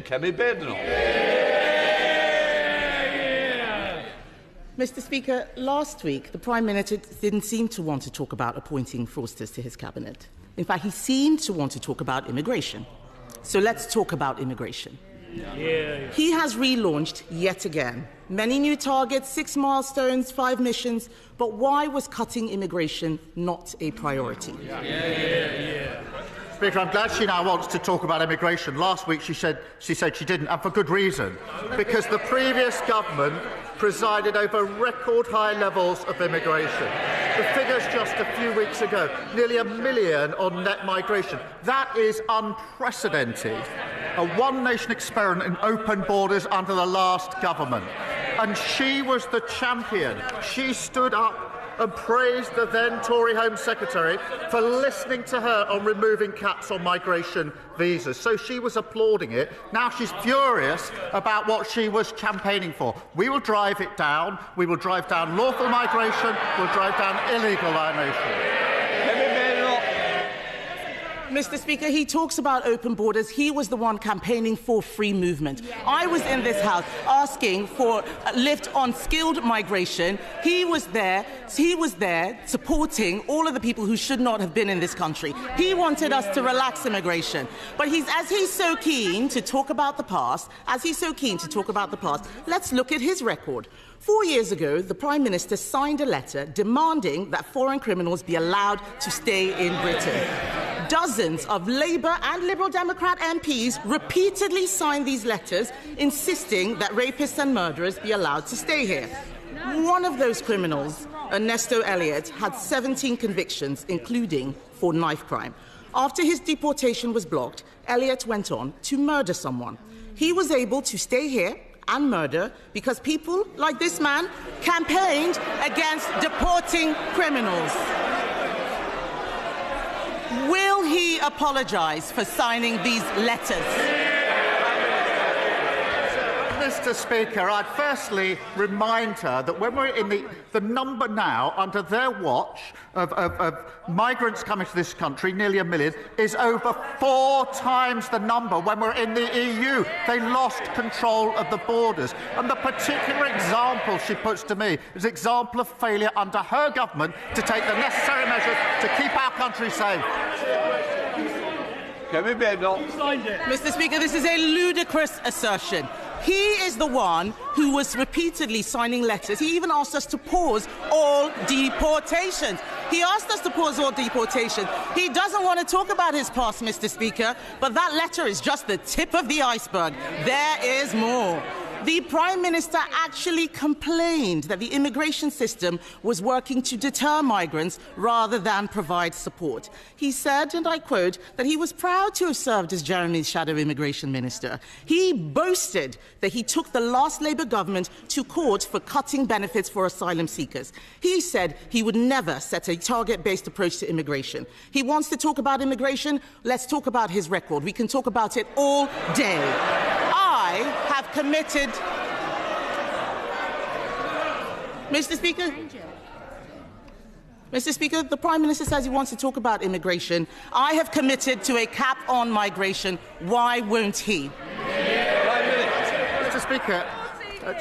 Kemi Badenoch. Mr. Speaker, last week the Prime Minister didn't seem to want to talk about appointing fraudsters to his cabinet. In fact, he seemed to want to talk about immigration. So let's talk about immigration. He has relaunched yet again. Many new targets, 6 milestones, 5 missions. But why was cutting immigration not a priority? Speaker, I'm glad she now wants to talk about immigration. Last week she said she didn't, and for good reason. Because the previous government presided over record high levels of immigration. The figures just a few weeks ago, nearly 1 million on net migration. That is unprecedented. A one-nation experiment in open borders under the last government. And she was the champion. She stood up and praised the then Tory Home Secretary for listening to her on removing caps on migration visas. So she was applauding it. Now she's furious about what she was campaigning for. We will drive it down. We will drive down lawful migration. We'll drive down illegal migration. Mr. Speaker, he talks about open borders. He was the one campaigning for free movement. I was in this House asking for a lift on skilled migration. He was there supporting all of the people who should not have been in this country. He wanted us to relax immigration. But as he's so keen to talk about the past, let's look at his record. 4 years ago, the Prime Minister signed a letter demanding that foreign criminals be allowed to stay in Britain. Dozens of Labour and Liberal Democrat MPs repeatedly signed these letters insisting that rapists and murderers be allowed to stay here. One of those criminals, Ernesto Elliott, had 17 convictions, including for knife crime. After his deportation was blocked, Elliott went on to murder someone. He was able to stay here and murder because people like this man campaigned against deporting criminals. Will he apologise for signing these letters? Mr. Speaker, I'd firstly remind her that when we're in the number now, under their watch, of migrants coming to this country, nearly 1 million, is over 4 times the number when we're in the EU. They lost control of the borders. And the particular example she puts to me is an example of failure under her government to take the necessary measures to keep our country safe. Mr. Speaker, this is a ludicrous assertion. He is the one who was repeatedly signing letters. He even asked us to pause all deportations. He doesn't want to talk about his past, Mr. Speaker, but that letter is just the tip of the iceberg. There is more. The Prime Minister actually complained that the immigration system was working to deter migrants rather than provide support. He said, and I quote, that he was proud to have served as Jeremy's shadow immigration minister. He boasted that he took the last Labour government to court for cutting benefits for asylum seekers. He said he would never set a target-based approach to immigration. He wants to talk about immigration. Let's talk about his record. We can talk about it all day. I have committed... Mr. Speaker, the Prime Minister says he wants to talk about immigration. I have committed to a cap on migration. Why won't he? Mr. Speaker,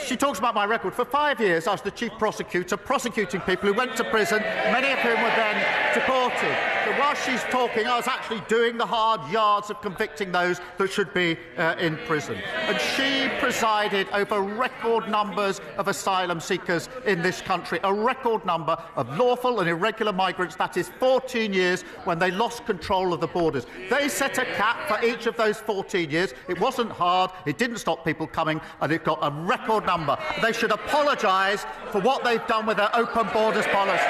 she talks about my record. For 5 years, I was the chief prosecutor, prosecuting people who went to prison, many of whom were then deported. So while she's talking, I was actually doing the hard yards of convicting those that should be in prison. And she presided over record numbers of asylum seekers in this country, a record number of lawful and irregular migrants. That is 14 years when they lost control of the borders. They set a cap for each of those 14 years. It wasn't hard. It didn't stop people coming, and it got a record number. They should apologise for what they've done with their open borders policy.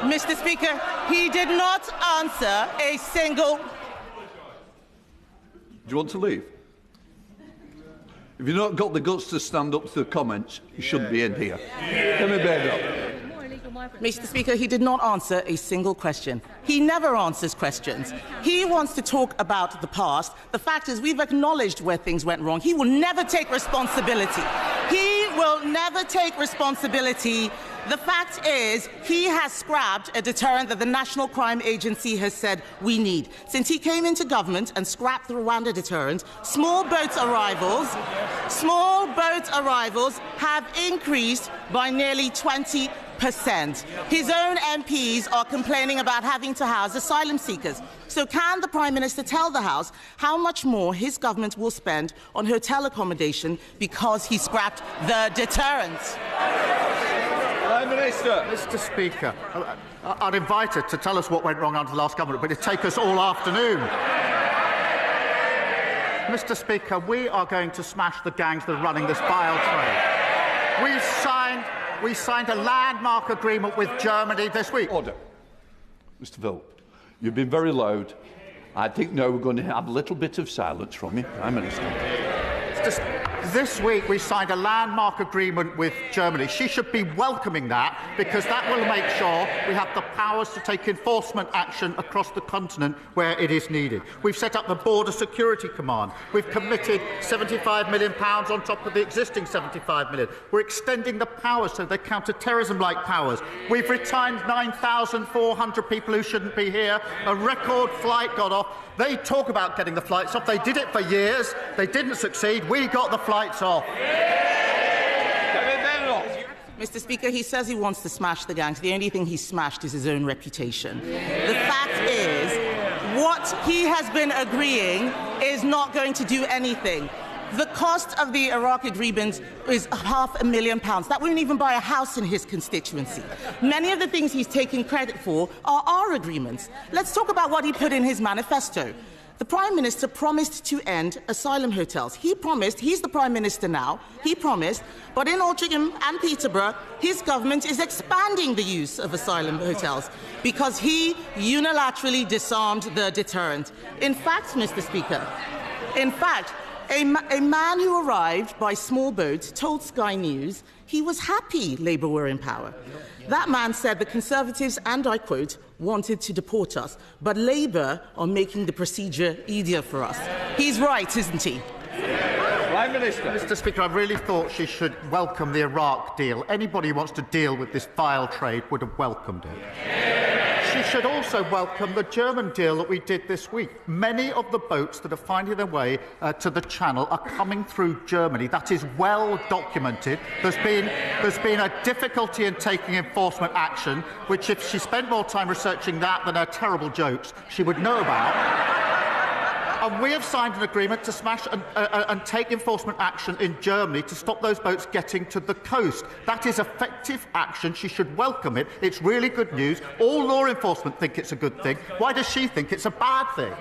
Mr. Speaker, he did not answer a single... Do you want to leave? If you've not got the guts to stand up to the comments, you shouldn't be in here. Kemi Badenoch. Mr. Speaker, he did not answer a single question. He never answers questions. He wants to talk about the past. The fact is, we've acknowledged where things went wrong. He will never take responsibility. He will never take responsibility. The fact is, he has scrapped a deterrent that the National Crime Agency has said we need. Since he came into government and scrapped the Rwanda deterrent, small boat arrivals have increased by nearly 20%. His own MPs are complaining about having to house asylum seekers. So can the Prime Minister tell the House how much more his government will spend on hotel accommodation because he scrapped the deterrent? Prime Minister. Mr. Speaker, I'd invite her to tell us what went wrong under the last government, but it'd take us all afternoon. Mr. Speaker, we are going to smash the gangs that are running this vile trade. We signed a landmark agreement with Germany this week. Order. Mr. Philp, you've been very loud. I think now we're going to have a little bit of silence from you, Prime Minister. This week we signed a landmark agreement with Germany. She should be welcoming that, because that will make sure we have the powers to take enforcement action across the continent where it is needed. We've set up the Border Security Command. We've committed £75 million on top of the existing £75 million. We're extending the powers so they're counter-terrorism-like powers. We've retained 9,400 people who shouldn't be here. A record flight got off. They talk about getting the flights off. They did it for years. They didn't succeed. We got the flights off. Mr. Speaker, he says he wants to smash the gangs. The only thing he's smashed is his own reputation. The fact is, what he has been agreeing is not going to do anything. The cost of the Iraq agreement is £500,000. That won't even buy a house in his constituency. Many of the things he's taking credit for are our agreements. Let's talk about what he put in his manifesto. The Prime Minister promised to end asylum hotels. He promised, he's the Prime Minister now, he promised, but in Altrincham and Peterborough, his government is expanding the use of asylum hotels because he unilaterally disarmed the deterrent. In fact, Mr. Speaker, a man who arrived by small boat told Sky News he was happy Labour were in power. That man said the Conservatives, and I quote, wanted to deport us, but Labour are making the procedure easier for us. He's right, isn't he? Prime Minister. Mr. Speaker, I really thought she should welcome the Iraq deal. Anybody who wants to deal with this vile trade would have welcomed it. She should also welcome the German deal that we did this week. Many of the boats that are finding their way to the Channel are coming through Germany. That is well documented. There's been a difficulty in taking enforcement action, which if she spent more time researching that than her terrible jokes, she would know about. And we have signed an agreement to smash and take enforcement action in Germany to stop those boats getting to the coast. That is effective action. She should welcome it. It's really good news. All law enforcement think it's a good thing. Why does she think it's a bad thing?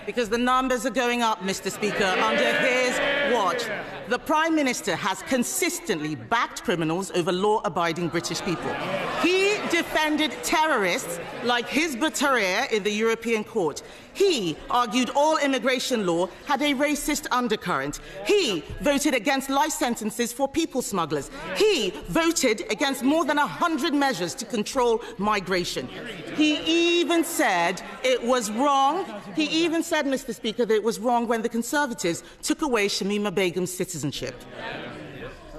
Because the numbers are going up, Mr. Speaker, under his watch. The Prime Minister has consistently backed criminals over law-abiding British people. He defended terrorists like Hizb ut-Tahrir in the European Court. He argued all immigration law had a racist undercurrent. He voted against life sentences for people smugglers. He voted against more than 100 measures to control migration. He even said it was wrong. He even said, Mr. Speaker, that it was wrong when the Conservatives took away Shamima Begum's citizenship.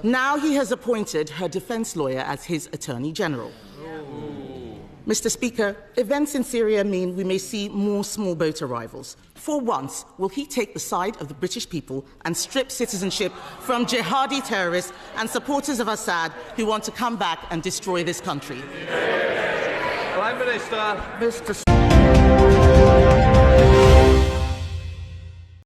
Now he has appointed her defence lawyer as his Attorney General. Mr. Speaker, events in Syria mean we may see more small boat arrivals. For once, will he take the side of the British people and strip citizenship from jihadi terrorists and supporters of Assad who want to come back and destroy this country? Prime Minister. Mr.